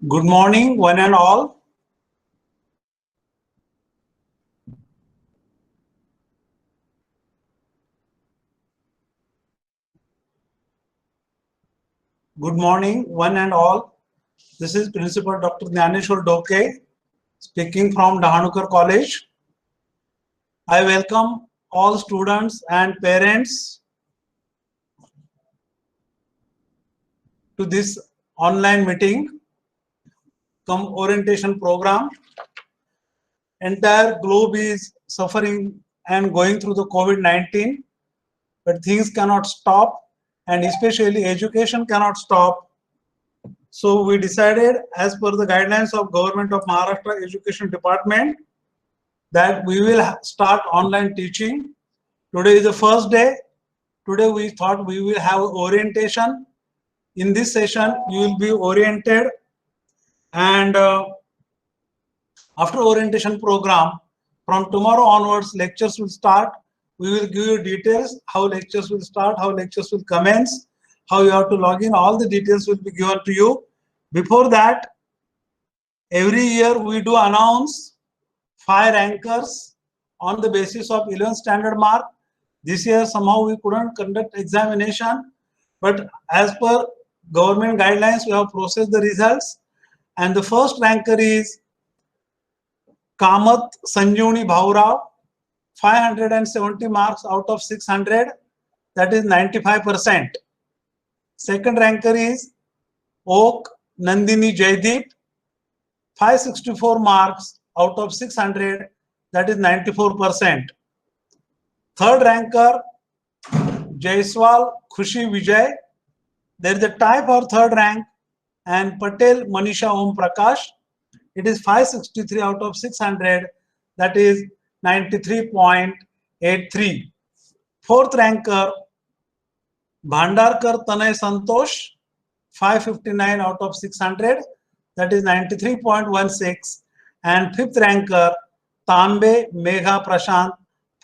Good morning, one and all. Good morning, one and all. This is Principal Dr. Dhaneshwar Doke speaking from Dahanukar College. I welcome all students and parents to this online meeting cum orientation program. Entire globe is suffering and going through the COVID-19, but things cannot stop, and especially education cannot stop. So we decided, as per the guidelines of Government of Maharashtra Education Department, that we will start online teaching. Today is the first day. Today we thought we will have orientation. In this session, you will be oriented, and after orientation program, from tomorrow onwards, lectures will start. We will give you details, how lectures will start, how lectures will commence, how you have to log in. All the details will be given to you. Before that, every year we do announce 5 rankers on the basis of 11th standard mark. This year somehow we couldn't conduct examination, but as per government guidelines, we have processed the results. And the first ranker is Kamath Sanjeevani Bhaurao, 570 marks out of 600, that is 95%. Second ranker is Oak Nandini Jaideep, 564 marks out of 600, that is 94%. Third ranker, Jaiswal Khushi Vijay, there is a tie for third rank, and Patel Manisha Om Prakash, it is 563 out of 600, that is 93.83. Fourth ranker, Bhandarkar Tanay Santosh, 559 out of 600, that is 93.16. And fifth ranker, Tambe Megha Prashant,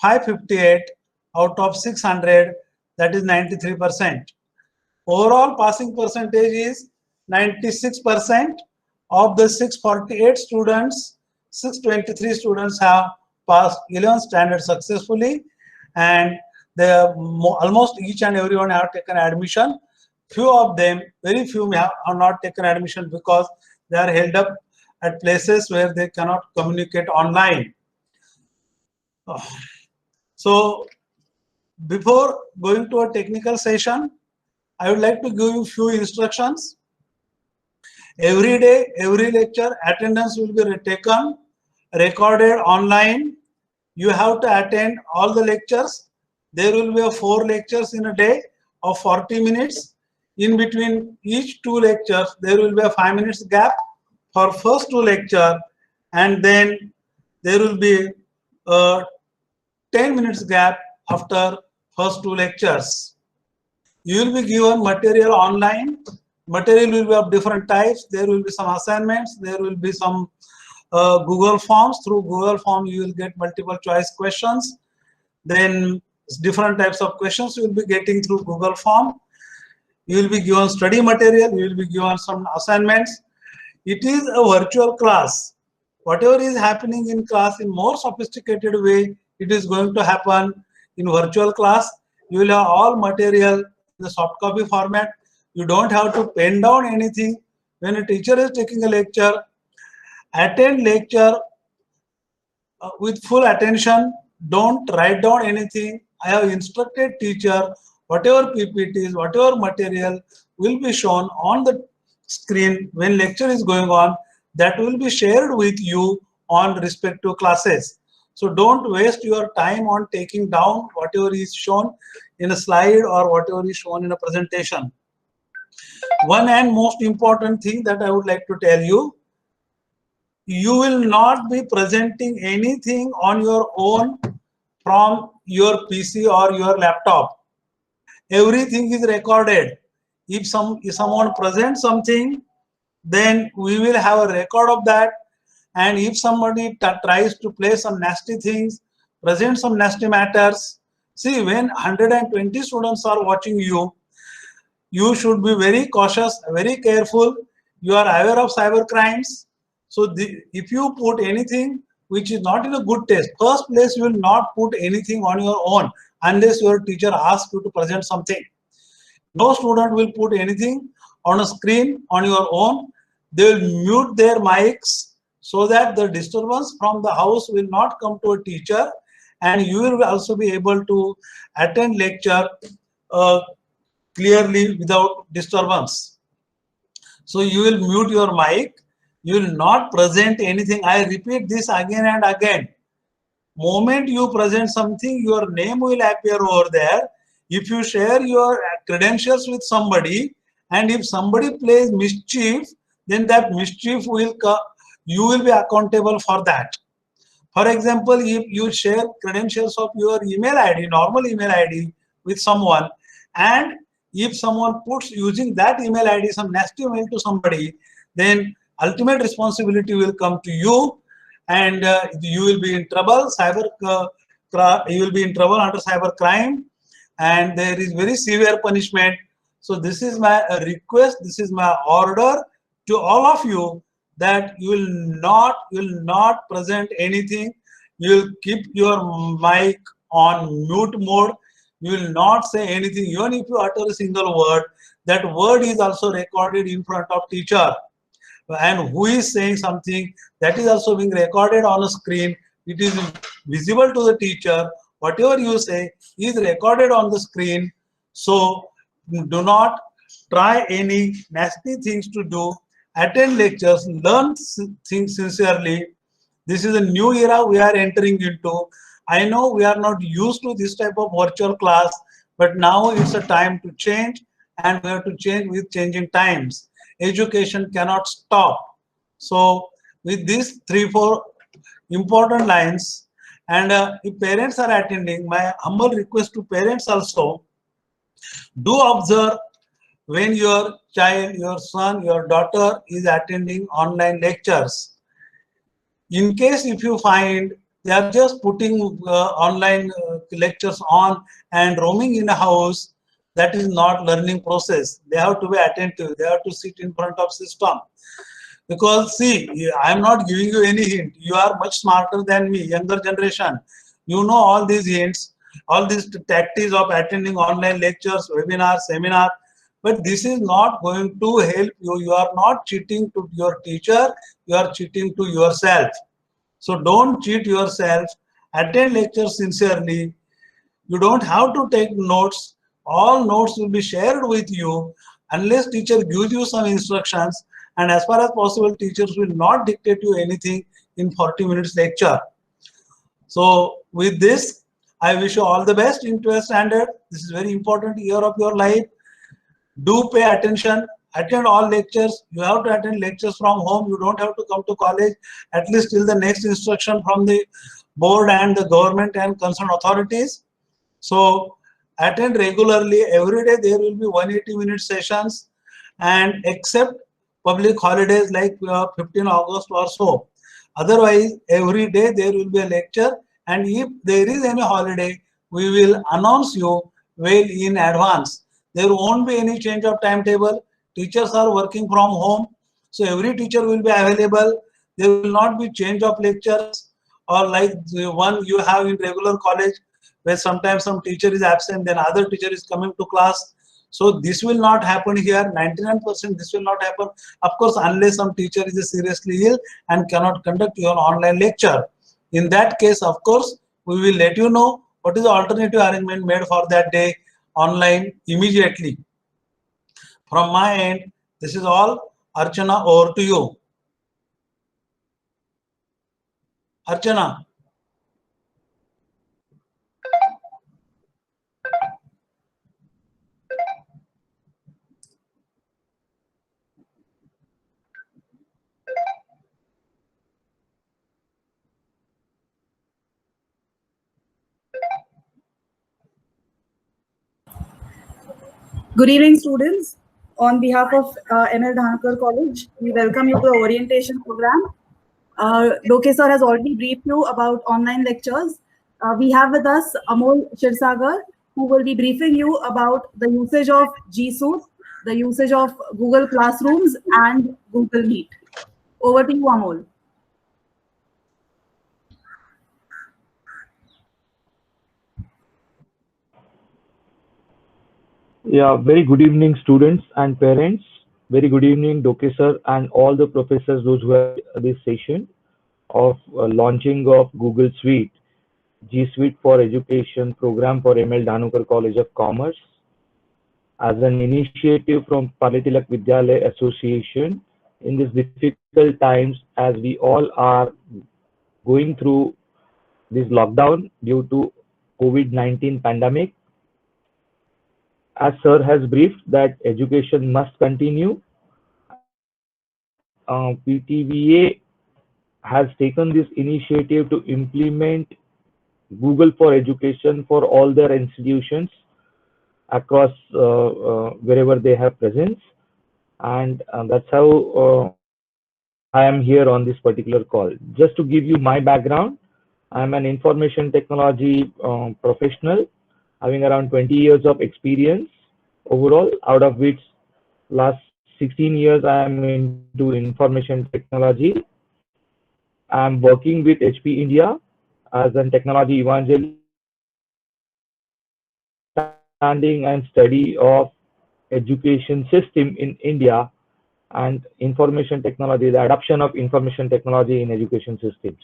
558 out of 600, that is 93%. Overall passing percentage is 96%. Of the 648 students, 623 students have passed 11th standard successfully, and they are almost each and everyone have taken admission. Few of them, very few have not taken admission because they are held up at places where they cannot communicate online. So before going to a technical session, I would like to give you few instructions. Every day, every lecture, attendance will be taken, recorded online. You have to attend all the lectures. There will be 4 lectures in a day of 40 minutes. In between each 2 lectures, there will be a 5 minutes gap for first 2 lecture, and then there will be a 10 minutes gap after first 2 lectures. You will be given material online. Material will be of different types. There will be some assignments. There will be some Google Forms. Through Google Form, you will get multiple choice questions. Then different types of questions you will be getting through Google Form. You will be given study material. You will be given some assignments. It is a virtual class. Whatever is happening in class in more sophisticated way, it is going to happen in virtual class. You will have all material in the soft copy format. You don't have to pen down anything. When a teacher is taking a lecture, attend lecture with full attention. Don't write down anything. I have instructed teacher, whatever PPTs, whatever material will be shown on the screen when lecture is going on, that will be shared with you on respective classes. So don't waste your time on taking down whatever is shown in a slide or whatever is shown in a presentation. One and most important thing that I would like to tell you, you will not be presenting anything on your own from your PC or your laptop. Everything is recorded. If someone presents something, then we will have a record of that. And if somebody tries to play some nasty things, present some nasty matters, see, when 120 students are watching you, you should be very cautious, very careful. You are aware of cyber crimes. So if you put anything which is not in a good taste, first place you will not put anything on your own unless your teacher asks you to present something. No student will put anything on a screen on your own. They will mute their mics so that the disturbance from the house will not come to a teacher, and you will also be able to attend lecture uh, clearly without disturbance. So you will mute your mic. You will not present anything. I repeat this again and again. Moment you present something, your name will appear over there. If you share your credentials with somebody, and if somebody plays mischief, then that mischief will come. You will be accountable for that. For example, if you share credentials of your email ID, normal email ID with someone, and if someone puts using that email ID some nasty mail to somebody, then ultimate responsibility will come to you, and you will be in trouble. You will be in trouble under cyber crime, and there is very severe punishment. So this is my request. This is my order to all of you, that you will not present anything. You will keep your mic on mute mode. You will not say anything. Even if you utter a single word, that word is also recorded in front of teacher. And who is saying something, that is also being recorded on a screen. It is visible to the teacher. Whatever you say is recorded on the screen. So do not try any nasty things to do. Attend lectures, learn things sincerely. This is a new era we are entering into. I know we are not used to this type of virtual class, but now it's a time to change, and we have to change with changing times. Education cannot stop. So with these 3-4 important lines, and if parents are attending, my humble request to parents also, do observe when your child, your son, your daughter is attending online lectures. In case if you find they are just putting online lectures on and roaming in a house, that is not learning process. They have to be attentive. They have to sit in front of system. Because see, I am not giving you any hint. You are much smarter than me, younger generation. You know all these hints, all these tactics of attending online lectures, webinars, seminar. But this is not going to help you. You are not cheating to your teacher. You are cheating to yourself. So don't cheat yourself. Attend lectures sincerely. You don't have to take notes. All notes will be shared with you unless teacher gives you some instructions. And as far as possible, teachers will not dictate you anything in 40 minutes lecture. So with this, I wish you all the best in 12th standard. This is very important year of your life. Do pay attention. Attend all lectures. You have to attend lectures from home. You don't have to come to college, at least till the next instruction from the board and the government and concerned authorities. So attend regularly. Every day there will be 180-minute sessions, and except public holidays like 15 August or so. Otherwise, every day there will be a lecture, and if there is any holiday, we will announce you well in advance. There won't be any change of timetable. Teachers are working from home, so every teacher will be available. There will not be change of lectures, or like the one you have in regular college, where sometimes some teacher is absent, then other teacher is coming to class. So this will not happen here. 99% this will not happen. Of course, unless some teacher is seriously ill and cannot conduct your online lecture. In that case, of course, we will let you know what is the alternative arrangement made for that day online immediately. From my end, this is all. Archana, over to you. Archana. Good evening, students. On behalf of M.L.Dahanukar College, we welcome you to the orientation program. Lokesh sir has already briefed you about online lectures. We have with us Amol Shirsagar, who will be briefing you about the usage of G Suite the usage of Google Classrooms and Google Meet. Over to you, Amol. Yeah, very good evening, students and parents. Very good evening, Doke sir, and all the professors, those who have this session of launching of Google Suite, G Suite for Education program for M.L.Dahanukar College of Commerce as an initiative from Palitilak Vidyalaya Association in these difficult times as we all are going through this lockdown due to COVID-19 pandemic. As sir has briefed that education must continue, and PTVA has taken this initiative to implement Google for Education for all their institutions across wherever they have presence, and that's how I am here on this particular call. Just to give you my background, I am an information technology professional having around 20 years of experience overall, out of which last 16 years I am into information technology. I am working with HP India as a technology evangelist, understanding and study of education system in India and information technology, the adoption of information technology in education systems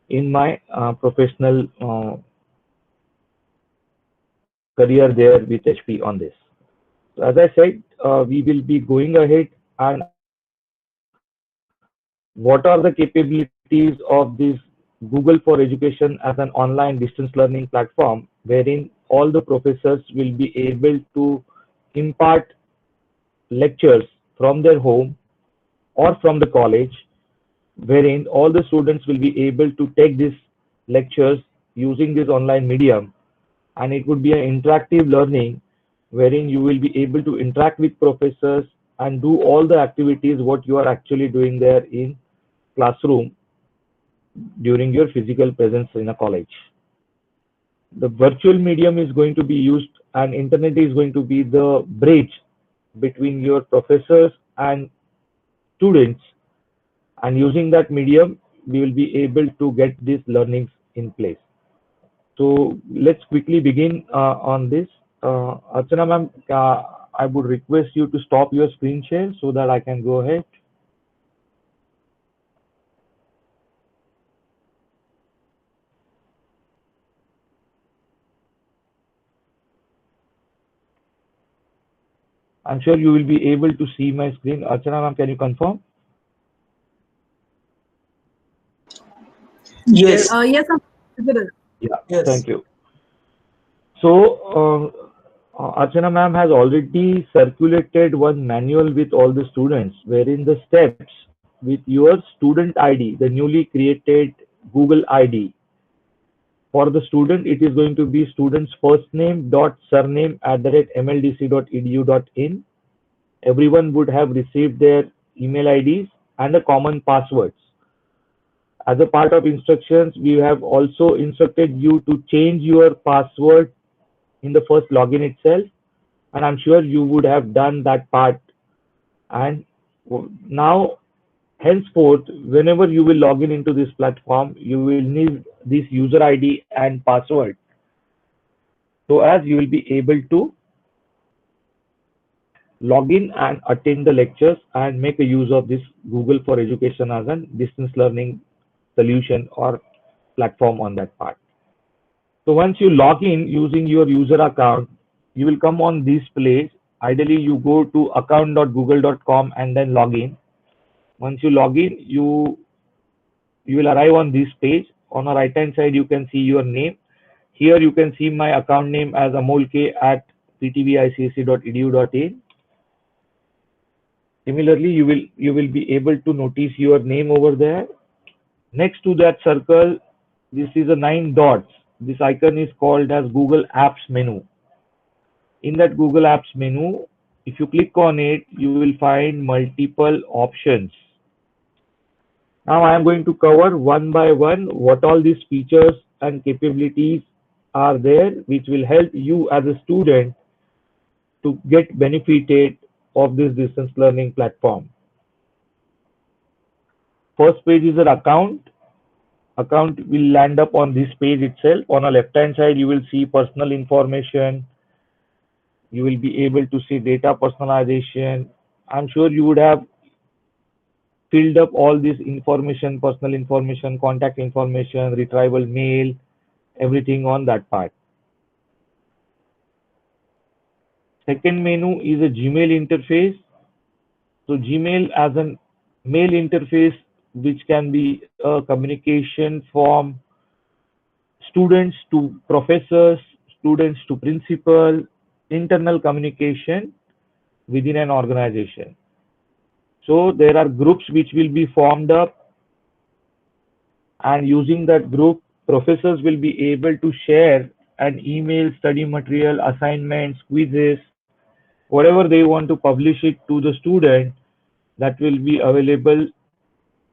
in my professional career there with HP on this. So as I said, we will be going ahead and what are the capabilities of this Google for Education as an online distance learning platform wherein all the professors will be able to impart lectures from their home or from the college, wherein all the students will be able to take these lectures using this online medium, and it would be an interactive learning wherein you will be able to interact with professors and do all the activities what you are actually doing there in classroom during your physical presence in a college. The virtual medium is going to be used and internet is going to be the bridge between your professors and students, and using that medium we will be able to get these learnings in place. So let's quickly begin on this. Archana ma'am, I would request you to stop your screen share so that I can go ahead. I'm sure you will be able to see my screen. Archana ma'am, can you confirm? Yes. Yes, I'm visible. Yeah, Yes. thank you. So, Archana ma'am has already circulated one manual with all the students, wherein the steps with your student ID, the newly created Google ID. For the student, it is going to be student's first name dot surname @mldc.edu.in. Everyone would have received their email IDs and the common passwords. As a part of instructions, we have also instructed you to change your password in the first login itself, and I'm sure you would have done that part. And now, henceforth, whenever you will log in into this platform, you will need this user ID and password, so as you will be able to log in and attend the lectures and make a use of this Google for Education as a distance learning solution or platform on that part. So once you log in using your user account, you will come on this place. Ideally, you go to account.google.com and then log in. Once you log in, you will arrive on this page. On the right hand side, you can see your name. Here you can see my account name as amolk at ptvicac.edu.in. Similarly, you will be able to notice your name over there. Next to that circle, this is a 9 dots. This icon is called as Google Apps menu. In that Google Apps menu, if you click on it, you will find multiple options. Now I am going to cover one by one what all these features and capabilities are there, which will help you as a student to get benefited of this distance learning platform. First page is an account. Account will land up on this page itself. On the left hand side, you will see personal information. You will be able to see data personalization. I'm sure you would have filled up all this information, personal information, contact information, retrieval mail, everything on that part. Second menu is a Gmail interface. So Gmail as a mail interface which can be a communication from students to professors, students to principal, internal communication within an organization. So there are groups which will be formed up, and using that group, professors will be able to share an email, study material, assignments, quizzes, whatever they want to publish it to the student, that will be available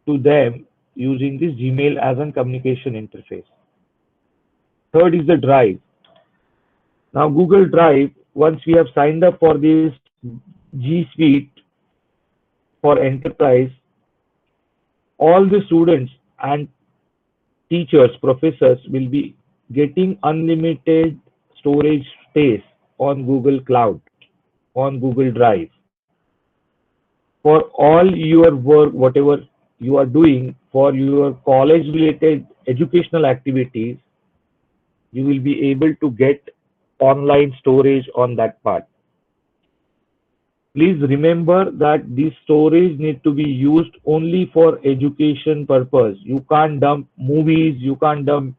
to them using this Gmail as a communication interface. Third is the Drive. Now Google Drive, once we have signed up for this G Suite for enterprise, all the students and teachers, professors will be getting unlimited storage space on Google Cloud, on Google Drive. For all your work, whatever you are doing for your college related educational activities, you will be able to get online storage on that part. Please remember that this storage need to be used only for education purpose. You can't dump movies, you can't dump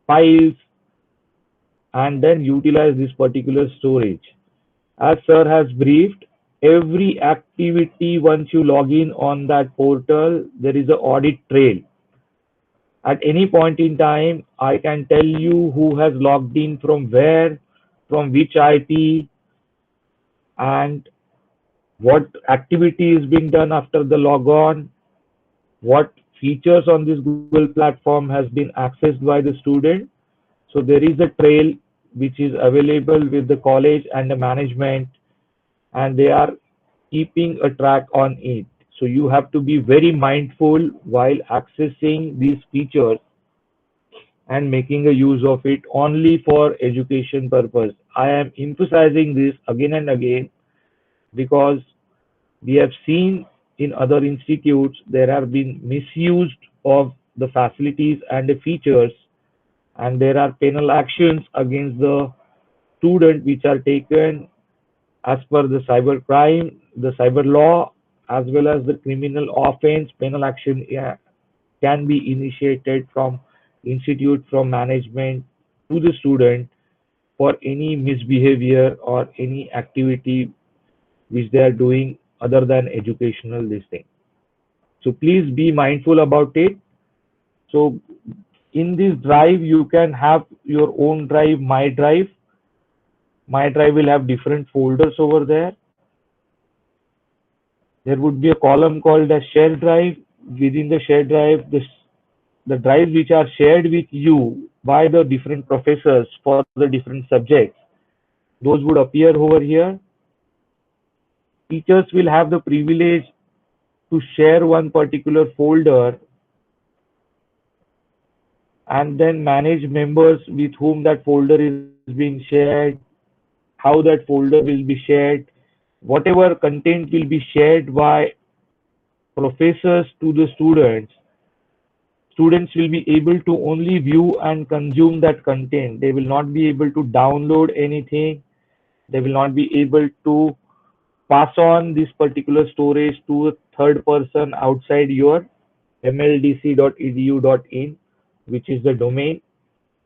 files and then utilize this particular storage. As sir has briefed, every activity once you log in on that portal, there is an audit trail. At any point in time, I can tell you who has logged in from where, from which IP, and what activity is being done after the logon, what features on this Google platform has been accessed by the student. So there is a trail which is available with the college and the management, and they are keeping a track on it. So you have to be very mindful while accessing these features and making a use of it only for education purpose. I am emphasizing this again and again because we have seen in other institutes there have been misused of the facilities and the features, and there are penal actions against the student which are taken as per the cyber crime, the cyber law, as well as the criminal offense. Penal action can be initiated from institute, from management to the student for any misbehavior or any activity which they are doing other than educational this thing. So please be mindful about it. So in this drive, you can have your own drive, My Drive. My Drive will have different folders over there. There would be a column called as Share Drive. Within the Share Drive, the drives which are shared with you by the different professors for the different subjects, those would appear over here. Teachers will have the privilege to share one particular folder and then manage members with whom that folder is being shared, how that folder will be shared, whatever content will be shared by professors to the students. Students will be able to only view and consume that content. They will not be able to download anything. They will not be able to pass on this particular storage to a third person outside your mldc.edu.in, which is the domain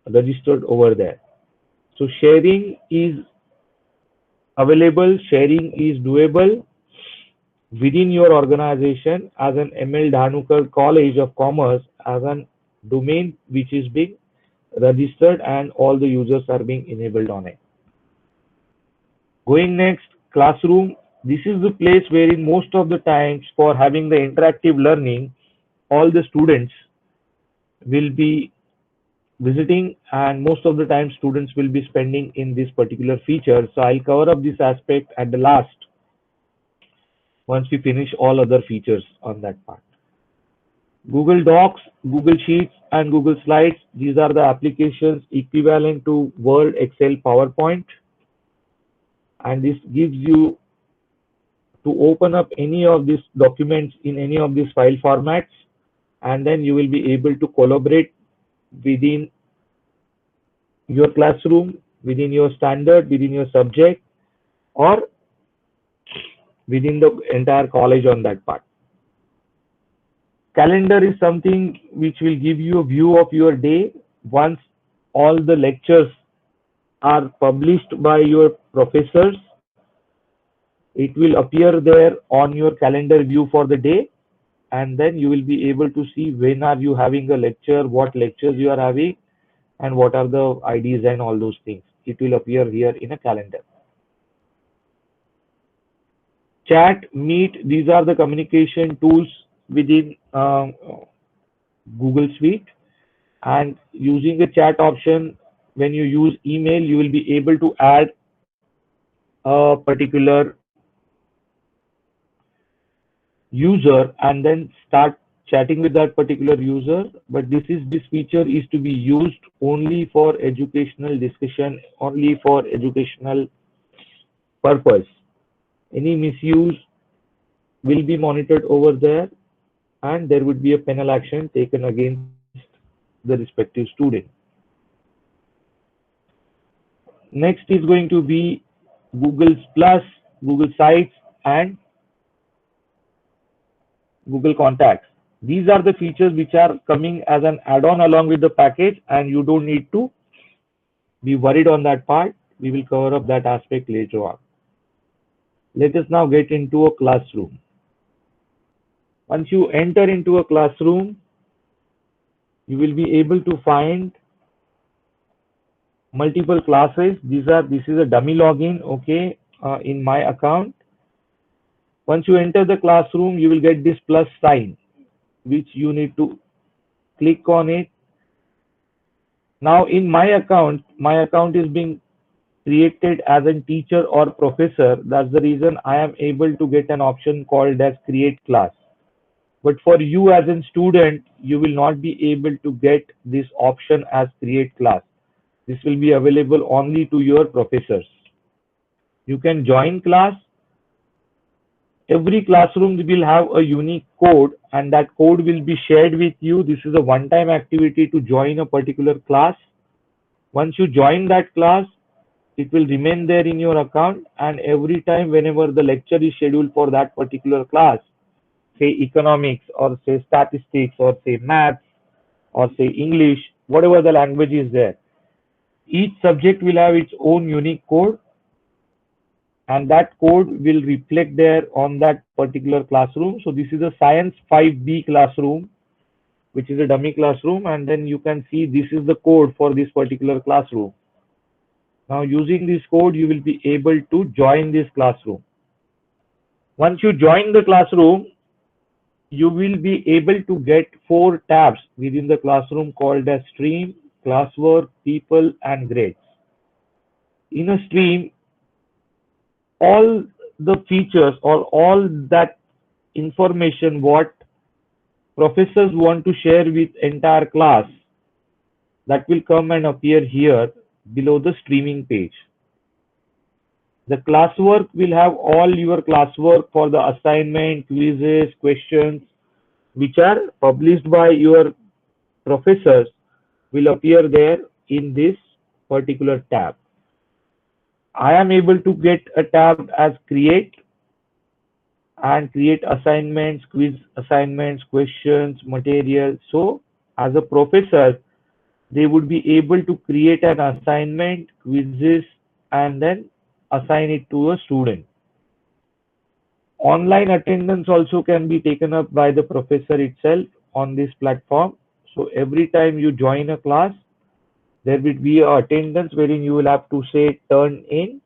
registered over there. So sharing is available, sharing is doable within your organization as an M.L.Dahanukar College of Commerce, as a domain which is being registered and all the users are being enabled on it. Going next, classroom. This is the place wherein most of the times for having the interactive learning, all the students will be visiting, and most of the time students will be spending in this particular feature. So I'll cover up this aspect at the last once we finish all other features on that part. Google Docs, Google Sheets, and Google Slides. These are the applications equivalent to Word, Excel, PowerPoint. And this gives you to open up any of these documents in any of these file formats. And then you will be able to collaborate within your classroom, within your standard, within your subject, or within the entire college on that part. Calendar is something which will give you a view of your day once all the lectures are published by your professors. It will appear there on your calendar view for the day, and then you will be able to see when are you having a lecture, what lectures you are having, and what are the IDs and all those things. It will appear here in a calendar. Chat, Meet, these are the communication tools within Google Suite. And using the chat option, when you use email, you will be able to add a particular user and then start chatting with that particular user. But this feature is to be used only for educational discussion, only for educational purpose. Any misuse will be monitored over there, and there would be a penal action taken against the respective student. Next is going to be Google Plus, Google Sites, and Google Contacts. These are the features which are coming as an add-on along with the package, and you don't need to be worried on that part. We will cover up that aspect later on. Let us now get into a classroom. Once you enter into a classroom, you will be able to find multiple classes. This is a dummy login, okay, in my account. Once you enter the classroom, you will get this plus sign, which you need to click on it. Now in my account is being created as a teacher or professor. That's the reason I am able to get an option called as create class. But for you as a student, you will not be able to get this option as create class. This will be available only to your professors. You can join class. Every classroom will have a unique code, and that code will be shared with you. This is a one-time activity to join a particular class. Once you join that class, it will remain there in your account, and every time whenever the lecture is scheduled for that particular class, say economics or say statistics or say maths or say English, whatever the language is there, each subject will have its own unique code, and that code will reflect there on that particular classroom. So this is a Science 5B classroom, which is a dummy classroom, and then you can see this is the code for this particular classroom. Now using this code, you will be able to join this classroom. Once you join the classroom, you will be able to get 4 tabs within the classroom called as stream, classwork, people, and grades. In a stream, all the features or all that information what professors want to share with entire class, that will come and appear here below the streaming page. The classwork will have all your classwork for the assignment, quizzes, questions, which are published by your professors, will appear there in this particular tab. I am able to get a tab as create and create assignments, quiz assignments, questions, material. So as a professor, they would be able to create an assignment, quizzes, and then assign it to a student. Online attendance also can be taken up by the professor itself on this platform. So every time you join a class, there will be a attendance wherein you will have to say turn in,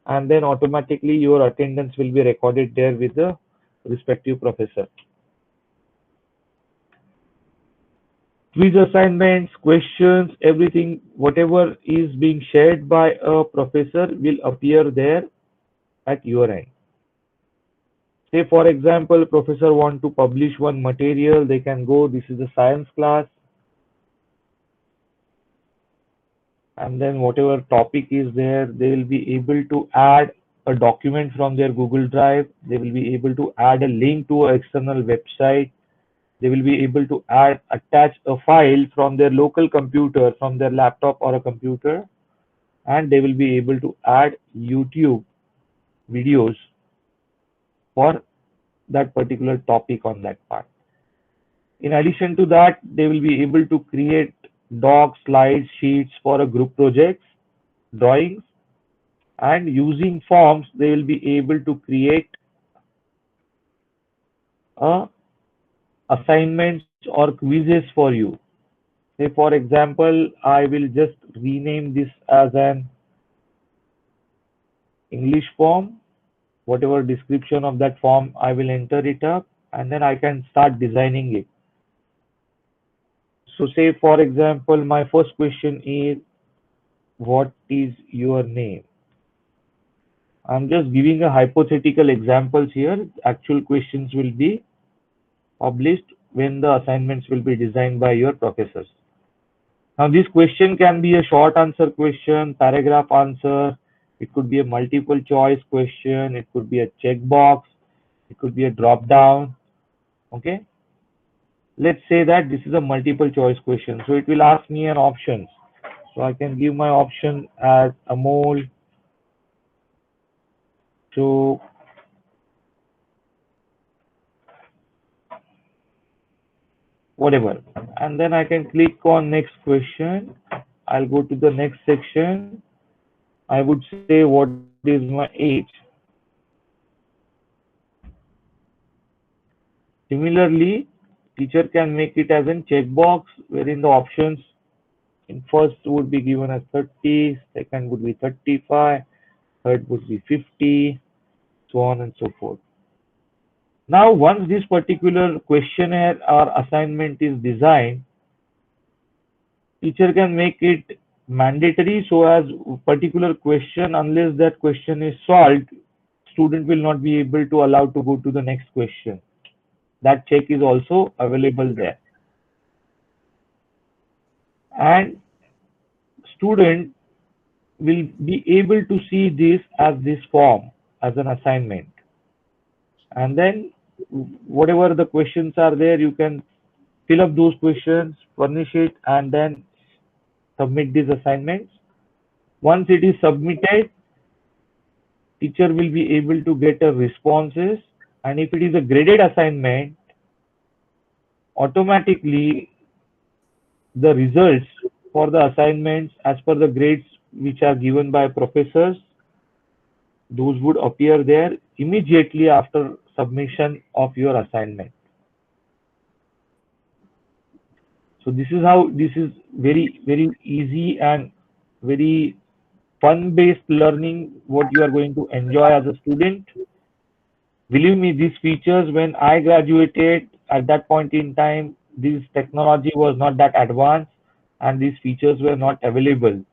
and then automatically your attendance will be recorded there with the respective professor. quiz assignments, questions, everything, whatever is being shared by a professor will appear there at your end. Say for example, professor want to publish one material, they can go, this is a science class, and then whatever topic is there, they will be able to add a document from their Google Drive, they will be able to add a link to an external website, they will be able to attach a file from their local computer, from their laptop or a computer, and they will be able to add YouTube videos for that particular topic on that part. In addition to that, they will be able to create docs, slides, sheets for a group projects, drawings, and using forms, they will be able to create a assignments or quizzes for you. Say for example, I will just rename this as an English form. Whatever description of that form, I will enter it up and then I can start designing it. So say for example, my first question is, what is your name? I'm just giving a hypothetical examples here. Actual questions will be published when the assignments will be designed by your professors. Now this question can be a short answer question, paragraph answer, it could be a multiple choice question, it could be a checkbox, it could be a drop down. Okay. Let's say that this is a multiple choice question. So it will ask me an option. So I can give my option as Amol to whatever. And then I can click on next question. I'll go to the next section. I would say, what is my age? Similarly, teacher can make it as a checkbox wherein the options in first would be given as 30, second would be 35, third would be 50, so on and so forth. Now, once this particular questionnaire or assignment is designed, teacher can make it mandatory so as particular question, unless that question is solved, student will not be able to allow to go to the next question. That check is also available there. And student will be able to see this as this form, as an assignment. And then whatever the questions are there, you can fill up those questions, furnish it, and then submit these assignments. Once it is submitted, teacher will be able to get a responses, and if it is a graded assignment, automatically the results for the assignments as per the grades which are given by professors, those would appear there immediately after submission of your assignment. So this is how, this is very easy and very fun based learning what you are going to enjoy as a student. Believe me, these features, when I graduated at that point in time, this technology was not that advanced and these features were not available.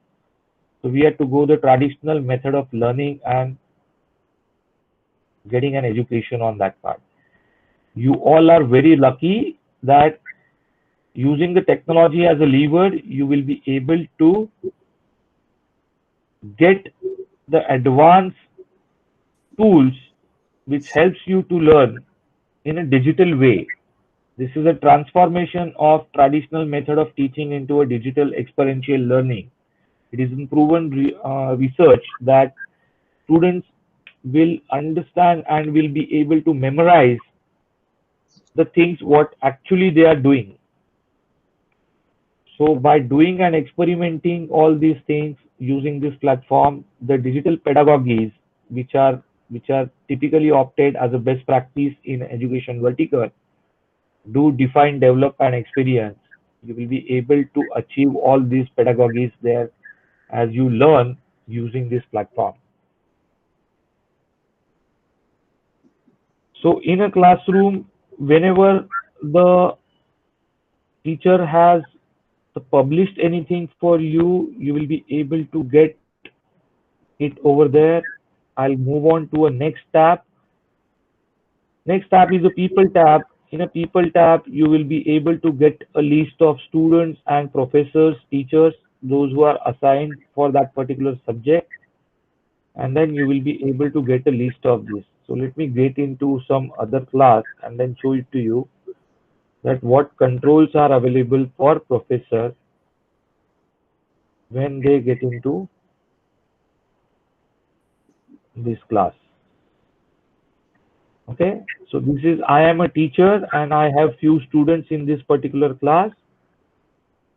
So we had to go the traditional method of learning and getting an education on that part. You all are very lucky that using the technology as a lever, you will be able to get the advanced tools which helps you to learn in a digital way. This is a transformation of traditional method of teaching into a digital experiential learning. It is proven research that students will understand and will be able to memorize the things what actually they are doing. So by doing and experimenting all these things using this platform, the digital pedagogies which are typically opted as a best practice in education vertical do define, develop, and experience. You will be able to achieve all these pedagogies there as you learn using this platform. So in a classroom, whenever the teacher has the published anything for you, you will be able to get it over there. I'll move on to a next tab. Next tab is a people tab. In a people tab, you will be able to get a list of students and professors, teachers, those who are assigned for that particular subject. And then you will be able to get a list of this. So let me get into some other class and then show it to you that what controls are available for professor when they get into this class. Okay, so this is, I am a teacher and I have few students in this particular class.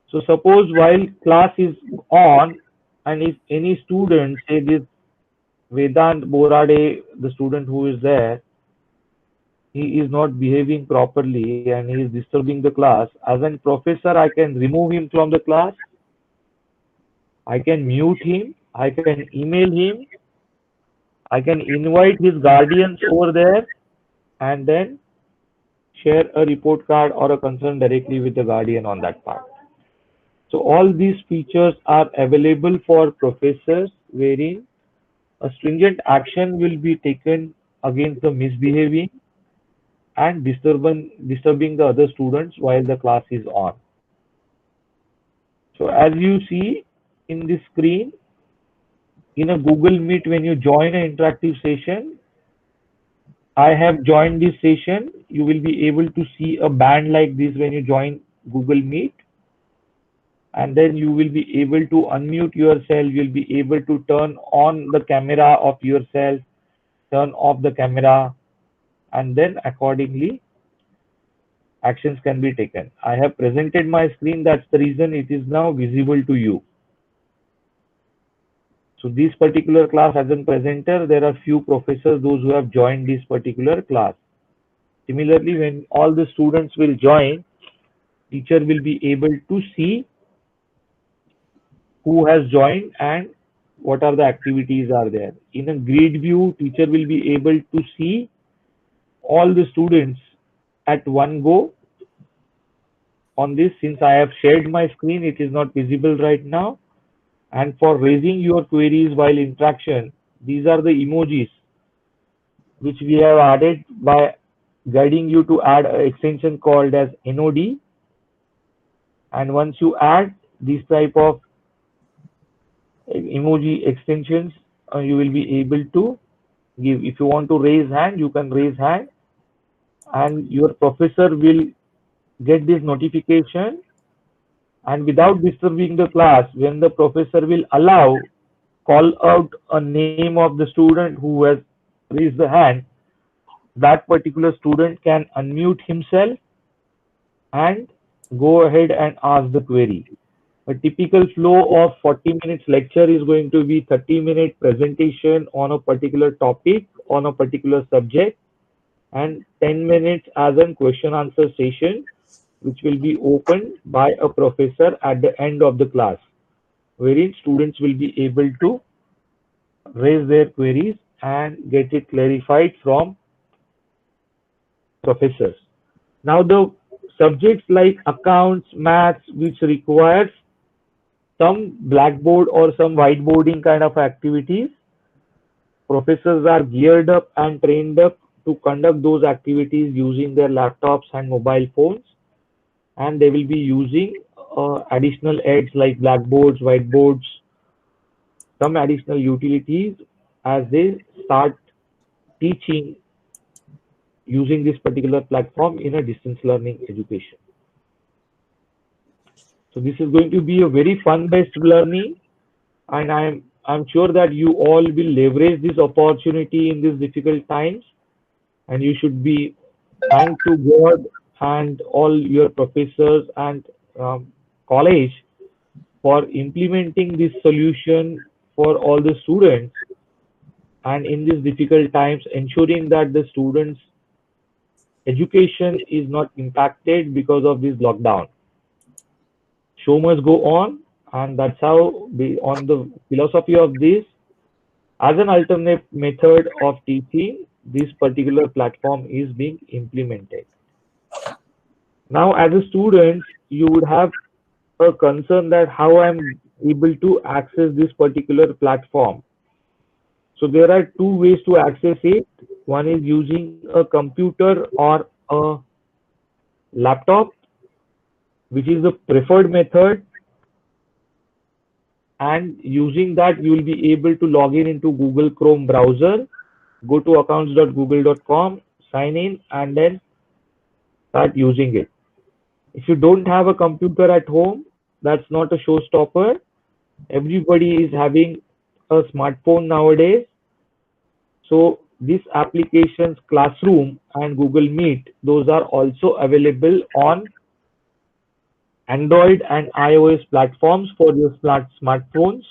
So suppose while class is on, and if any student, say this Vedant Borade, the student who is there, he is not behaving properly and he is disturbing the class, as an professor, I can remove him from the class, I can mute him, I can email him, I can invite his guardians over there, and then share a report card or a concern directly with the guardian on that part. So all these features are available for professors, wherein a stringent action will be taken against the misbehaving and disturbing the other students while the class is on. So as you see in this screen, in a Google Meet, when you join an interactive session, I have joined this session. You will be able to see a band like this when you join Google Meet, and then you will be able to unmute yourself. You'll be able to turn on the camera of yourself, turn off the camera, and then accordingly actions can be taken. I have presented my screen. That's the reason it is now visible to you. So this particular class, as a presenter, there are few professors, those who have joined this particular class. Similarly, when all the students will join, teacher will be able to see who has joined and what are the activities are there. In a grid view, teacher will be able to see all the students at one go. On this, since I have shared my screen, it is not visible right now. And for raising your queries while interaction, these are the emojis which we have added by guiding you to add an extension called as NOD. And once you add this type of emoji extensions, you will be able to give. If you want to raise hand, you can raise hand, and your professor will get this notification, and without disturbing the class, when the professor will allow, call out a name of the student who has raised the hand, that particular student can unmute himself and go ahead and ask the query. A typical flow of 40 minutes lecture is going to be 30-minute presentation on a particular topic, on a particular subject, and 10 minutes as a question answer session, which will be opened by a professor at the end of the class, wherein students will be able to raise their queries and get it clarified from professors. Now the subjects like accounts, maths, which requires some blackboard or some whiteboarding kind of activities, professors are geared up and trained up to conduct those activities using their laptops and mobile phones, and they will be using additional aids like blackboards, whiteboards, some additional utilities as they start teaching using this particular platform in a distance learning education. So this is going to be a very fun-based learning, and I'm sure that you all will leverage this opportunity in these difficult times, and you should be thank to God and all your professors and college for implementing this solution for all the students, and in these difficult times ensuring that the students education is not impacted because of this lockdown. Show must go on, and that's how on the philosophy of this, as an alternate method of teaching, this particular platform is being implemented. Now as a student, you would have a concern that how I'm able to access this particular platform. So there are two ways to access it. One is using a computer or a laptop, which is the preferred method. And using that, you will be able to log in into Google Chrome browser, go to accounts.google.com, sign in, and then start using it. If you don't have a computer at home, that's not a showstopper. Everybody is having a smartphone nowadays. So these applications, Classroom and Google Meet, those are also available on Android and iOS platforms for your smartphones,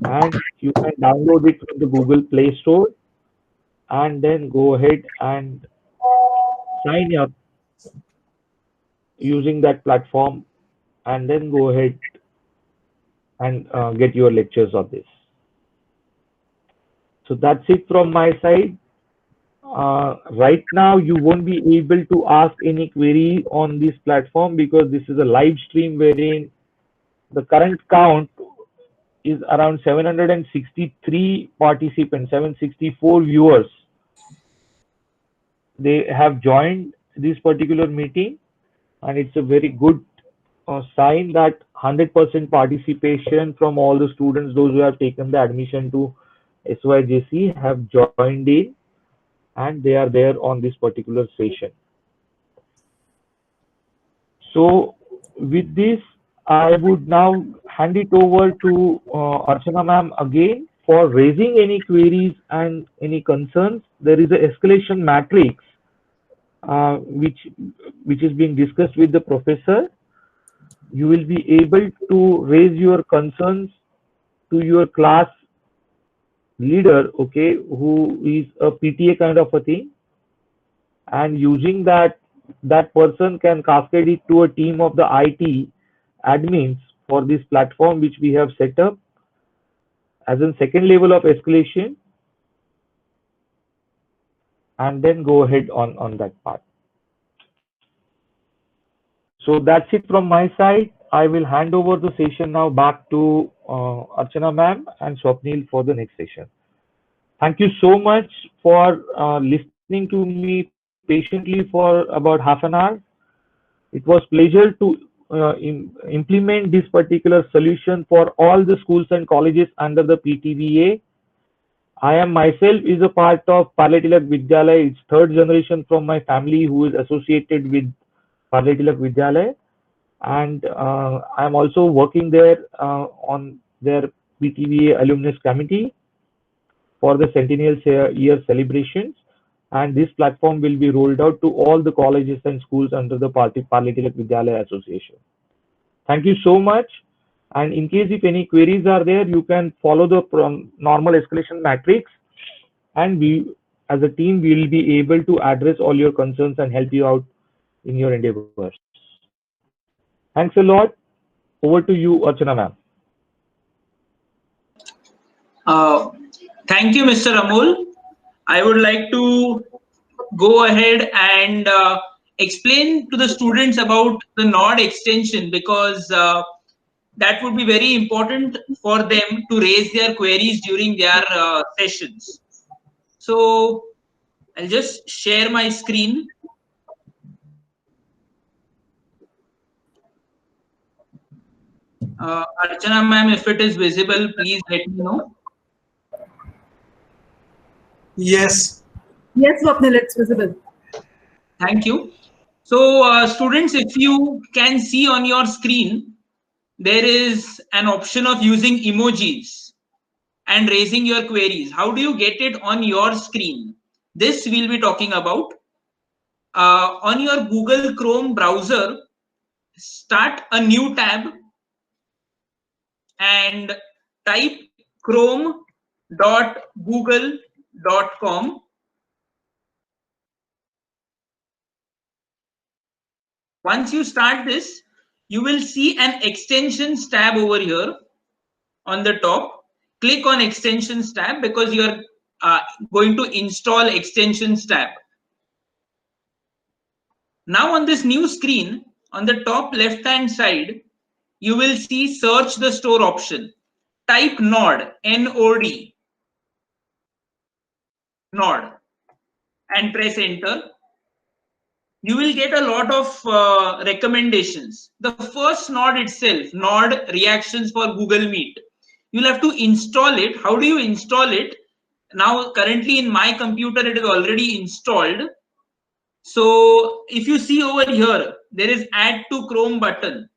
and you can download it from the Google Play Store and then go ahead and sign up using that platform and then go ahead and get your lectures of this. So that's it from my side. Right now, you won't be able to ask any query on this platform because this is a live stream wherein the current count is around 763 participants, 764 viewers. They have joined this particular meeting, and it's a very good sign that 100% participation from all the students, those who have taken the admission to F.Y.J.C, have joined in, and they are there on this particular session. So with this, I would now hand it over to Archana ma'am again for raising any queries and any concerns. There is an escalation matrix which is being discussed with the professor. You will be able to raise your concerns to your class leader, okay, who is a PTA kind of a thing, and using that, that person can cascade it to a team of the IT admins for this platform which we have set up as a second level of escalation, and then go ahead on that part. So that's it from my side. I will hand over the session now back to Archana ma'am and Swapnil for the next session. Thank you so much for listening to me patiently for about half an hour. It was pleasure to implement this particular solution for all the schools and colleges under the PTVA. I am myself is a part of Parle Tilak Vidyalaya. It's third generation from my family who is associated with Parle Tilak Vidyalaya, and I am also working there on their PTVA alumnus committee for the centennial year celebrations, and this platform will be rolled out to all the colleges and schools under the Parle Tilak Vidyalaya Association. Thank you so much. And in case if any queries are there, you can follow the normal escalation matrix, and we as a team will be able to address all your concerns and help you out in your endeavors. Thanks a lot. Over to you, Archana ma'am. Thank you, Mr. Amol. I would like to go ahead and explain to the students about the node extension, because that would be very important for them to raise their queries during their sessions. So I'll just share my screen. Archana ma'am, if it is visible, please let me know. Yes. Yes, Swapnil, it's visible. Thank you. So students, if you can see on your screen, there is an option of using emojis and raising your queries. How do you get it on your screen? This we'll be talking about. On your Google Chrome browser, start a new tab and type chrome.google.com. Once you start this, you will see an extensions tab over here on the top. Click on extensions tab because you are going to install extensions tab. Now on this new screen, on the top left hand side, you will see search the store option. Type Nod, N-O-D, Nod, and press enter. You will get a lot of recommendations. The first Nod itself, Nod reactions for Google Meet. You'll have to install it. How do you install it? Now, currently in my computer, it is already installed. So if you see over here, there is add to Chrome button.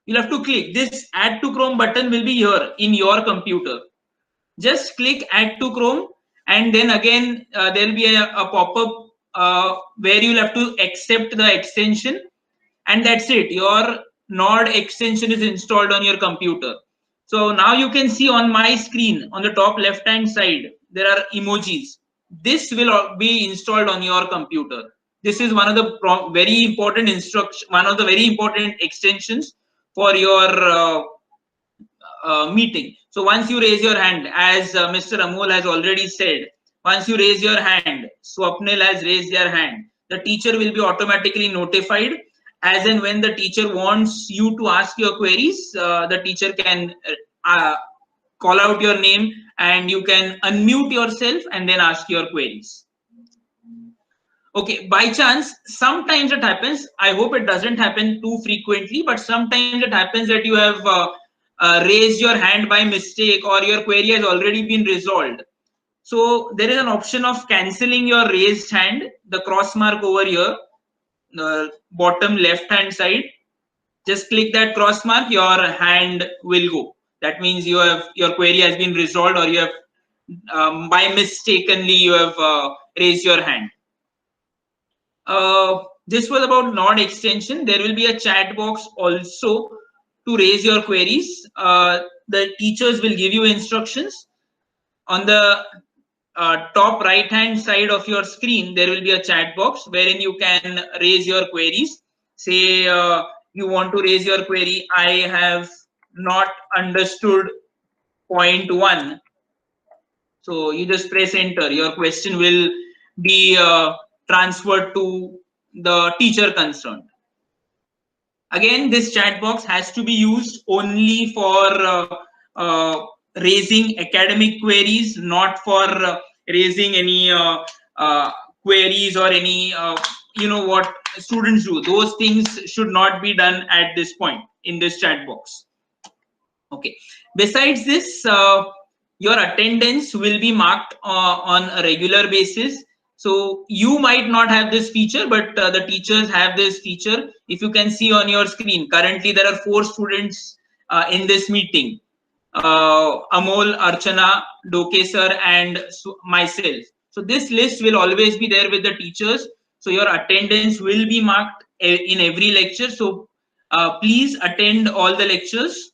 You'll have to click this add to Chrome button will be here in your computer. Just click add to Chrome, and then again there will be a pop-up where you'll have to accept the extension, and that's it. Your Node extension is installed on your computer. So now you can see on my screen on the top left hand side there are emojis. This will be installed on your computer. This is one of the very important one of the very important extensions for your meeting. So once you raise your hand, as Mr. Amol has already said, once you raise your hand, Swapnil has raised their hand, the teacher will be automatically notified. As and when the teacher wants you to ask your queries, the teacher can call out your name and you can unmute yourself and then ask your queries. Okay, by chance, sometimes it happens. I hope it doesn't happen too frequently, but sometimes it happens that you have raised your hand by mistake or your query has already been resolved. So there is an option of cancelling your raised hand, the cross mark over here, the bottom left hand side. Just click that cross mark, your hand will go. That means your query has been resolved, or you have by mistakenly you have raised your hand. This was about Node extension. There will be a chat box also to raise your queries. The teachers will give you instructions. On the top right hand side of your screen, there will be a chat box wherein you can raise your queries. Say you want to raise your query, I have not understood point 1. So you just press enter. Your question will be transferred to the teacher concerned. Again, this chat box has to be used only for raising academic queries, not for raising any queries or any what students do. Those things should not be done at this point in this chat box. Okay. Besides this, your attendance will be marked on a regular basis. So you might not have this feature, but the teachers have this feature. If you can see on your screen, currently there are 4 students in this meeting. Amol, Archana, Dokesar, and myself. So this list will always be there with the teachers. So your attendance will be marked in every lecture. So please attend all the lectures.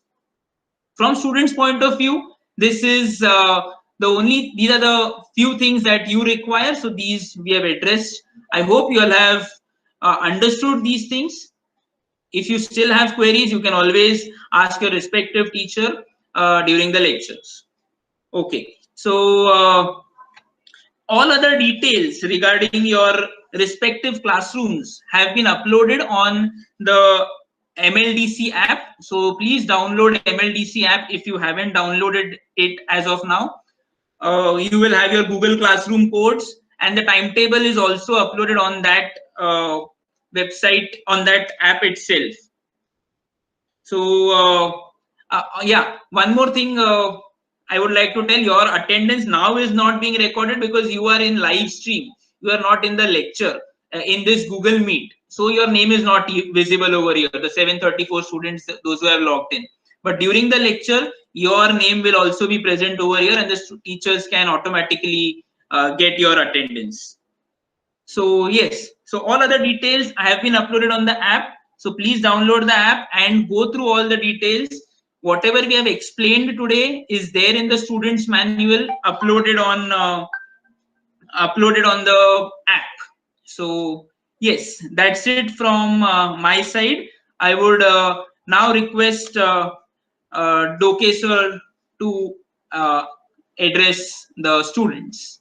From students' point of view, this is these are the few things that you require. So these we have addressed. I hope you all have understood these things. If you still have queries, you can always ask your respective teacher during the lectures. Okay, so all other details regarding your respective classrooms have been uploaded on the M.L.D.C app. So please download M.L.D.C app if you haven't downloaded it as of now. You will have your Google Classroom codes, and the timetable is also uploaded on that website, on that app itself. So yeah, one more thing I would like to tell, your attendance now is not being recorded because you are in live stream. You are not in the lecture in this Google Meet. So your name is not visible over here, the 734 students, those who have logged in. But during the lecture, your name will also be present over here, and the teachers can automatically get your attendance. So yes, so all other details have been uploaded on the app. So please download the app and go through all the details. Whatever we have explained today is there in the students manual uploaded on the app. So yes, that's it from my side. I would now request Dokesar to address the students.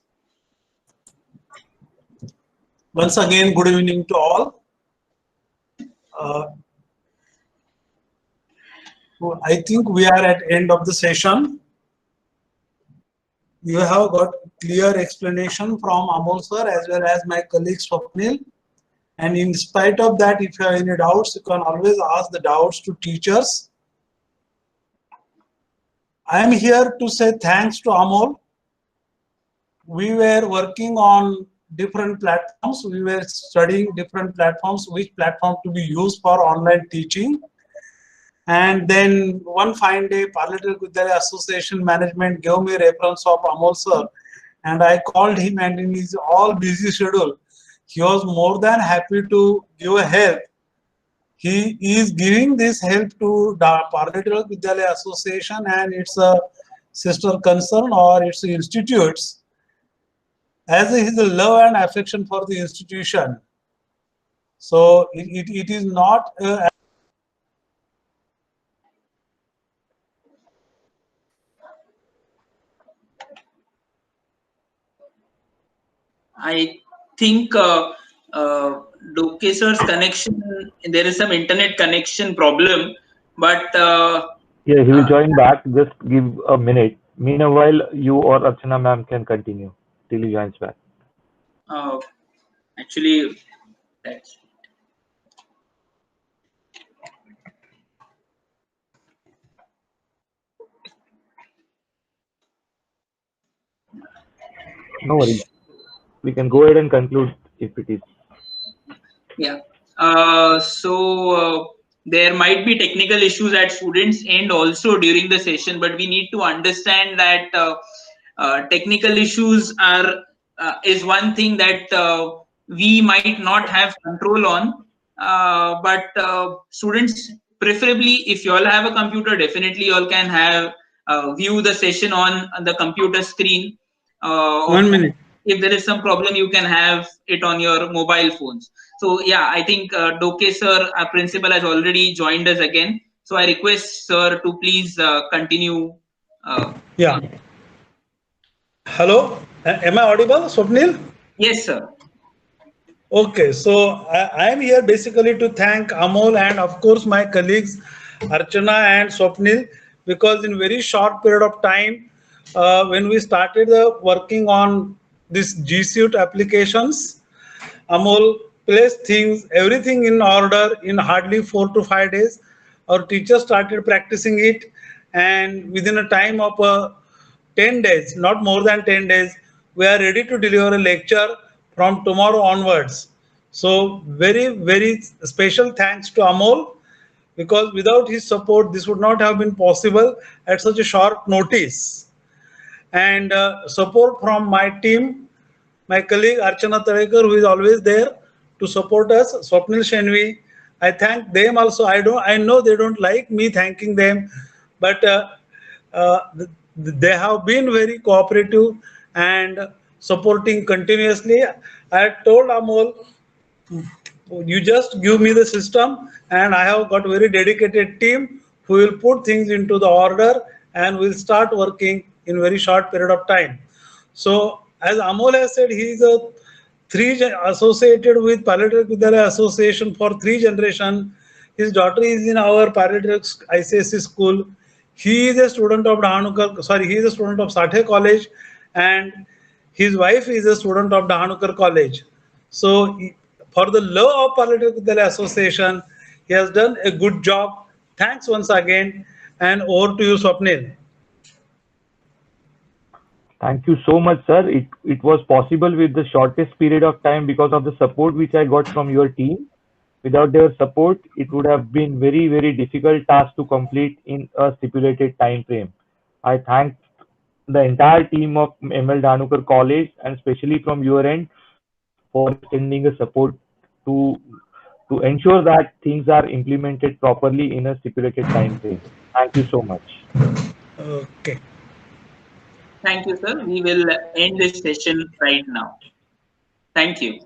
Once again, good evening to all. I think we are at end of the session. You have got clear explanation from Amol sir as well as my colleague Swapnil. And in spite of that, if you have any doubts, you can always ask the doubts to teachers. I am here to say thanks to Amol. We were working on different platforms. We were studying different platforms, which platform to be used for online teaching. And then one fine day, Parliamentary Vidyalaya Association management gave me reference of Amol sir, and I called him, and in his all busy schedule, he was more than happy to give help. He is giving this help to the Parliamentary Vidyalaya Association and its sister concern or its institutes, as his love and affection for the institution. So it is not I think Lokeser's connection, there is some internet connection problem, but Yeah, he will join back. Just give a minute. Meanwhile, you or Archana ma'am can continue till he joins back. actually, that's No worries. We can go ahead and conclude if it is. yeah. There might be technical issues at students' end also during the session, but we need to understand that technical issues are is one thing that we might not have control on. But students, preferably, if you all have a computer, definitely you all can have view the session on the computer screen. 1 minute. If there is some problem, you can have it on your mobile phones. So yeah, I think Doke sir, our principal, has already joined us again. So I request sir to please continue. Yeah. Hello, am I audible, Swapnil? Yes, sir. Okay, so I am here basically to thank Amol and of course my colleagues Archana and Swapnil, because in very short period of time, when we started working on this G Suite applications, Amol placed things, everything in order in hardly 4 to 5 days. Our teachers started practicing it, and within a time of 10 days, not more than 10 days, we are ready to deliver a lecture from tomorrow onwards. So very, very special thanks to Amol, because without his support, this would not have been possible at such a short notice. And support from my team, my colleague Archana Tarekar, who is always there to support us, Swapnil Shenvi. I thank them also. I know they don't like me thanking them, but uh, they have been very cooperative and supporting continuously. I told Amol, you just give me the system, and I have got very dedicated team who will put things into the order and will start working in very short period of time. So as Amol has said, he is associated with Parliamentary Vidyalaya Association for 3 generations. His daughter is in our Parliamentary ICSE school. He is a student of Dahanukar, sorry, he is a student of Sathe College, and his wife is a student of Dahanukar College. So for the love of Parliamentary Vidyalaya Association, he has done a good job. Thanks once again, and over to you, Swapnil. Thank you so much, sir. It was possible with the shortest period of time because of the support which I got from your team. Without their support, it would have been very, very difficult task to complete in a stipulated time frame. I thank the entire team of M.L.Dahanukar College and especially from your end for extending a support to to ensure that things are implemented properly in a stipulated time frame. Thank you so much. Okay. Thank you, sir. We will end this session right now. Thank you.